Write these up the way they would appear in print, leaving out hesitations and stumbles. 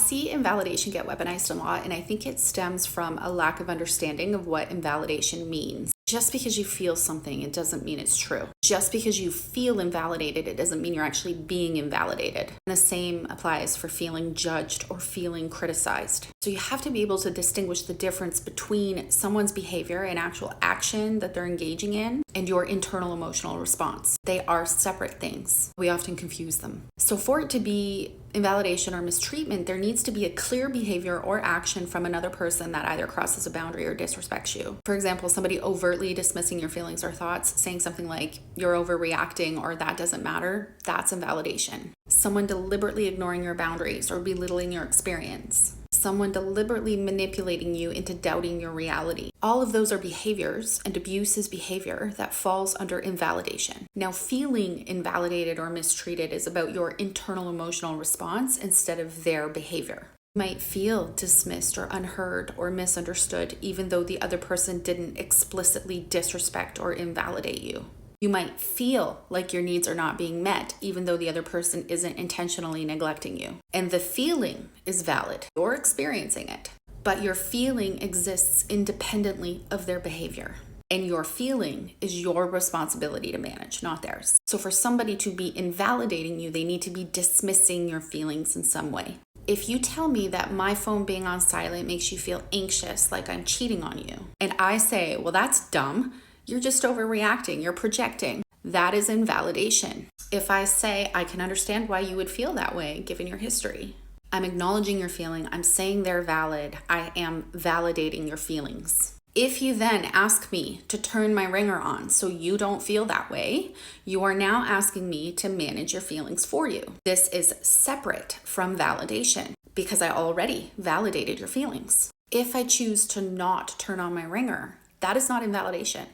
see invalidation get weaponized a lot, and I think it stems from a lack of understanding of what invalidation means. Just because you feel something, it doesn't mean it's true. Just because you feel invalidated, it doesn't mean you're actually being invalidated. And the same applies for feeling judged or feeling criticized. So you have to be able to distinguish the difference between someone's behavior and actual action that they're engaging in and your internal emotional response. They are separate things. We often confuse them. So for it to be invalidation or mistreatment, there needs to be a clear behavior or action from another person that either crosses a boundary or disrespects you. For example, somebody overtly dismissing your feelings or thoughts, saying something like, "You're overreacting," or "That doesn't matter," that's invalidation. Someone deliberately ignoring your boundaries or belittling your experience. Someone deliberately manipulating you into doubting your reality. All of those are behaviors, and abuse is behavior that falls under invalidation. Now, feeling invalidated or mistreated is about your internal emotional response instead of their behavior. You might feel dismissed or unheard or misunderstood even though the other person didn't explicitly disrespect or invalidate you. You might feel like your needs are not being met, even though the other person isn't intentionally neglecting you. And the feeling is valid. You're experiencing it, but your feeling exists independently of their behavior. And your feeling is your responsibility to manage, not theirs. So for somebody to be invalidating you, they need to be dismissing your feelings in some way. If you tell me that my phone being on silent makes you feel anxious, like I'm cheating on you, and I say, "Well, that's dumb. You're just overreacting, you're projecting," that is invalidation. If I say, "I can understand why you would feel that way given your history," I'm acknowledging your feeling, I'm saying they're valid, I am validating your feelings. If you then ask me to turn my ringer on so you don't feel that way, you are now asking me to manage your feelings for you. This is separate from validation because I already validated your feelings. If I choose to not turn on my ringer, that is not invalidation.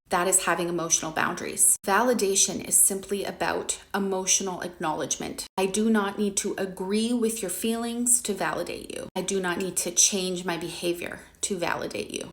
That is having emotional boundaries. Validation is simply about emotional acknowledgement. I do not need to agree with your feelings to validate you. I do not need to change my behavior to validate you.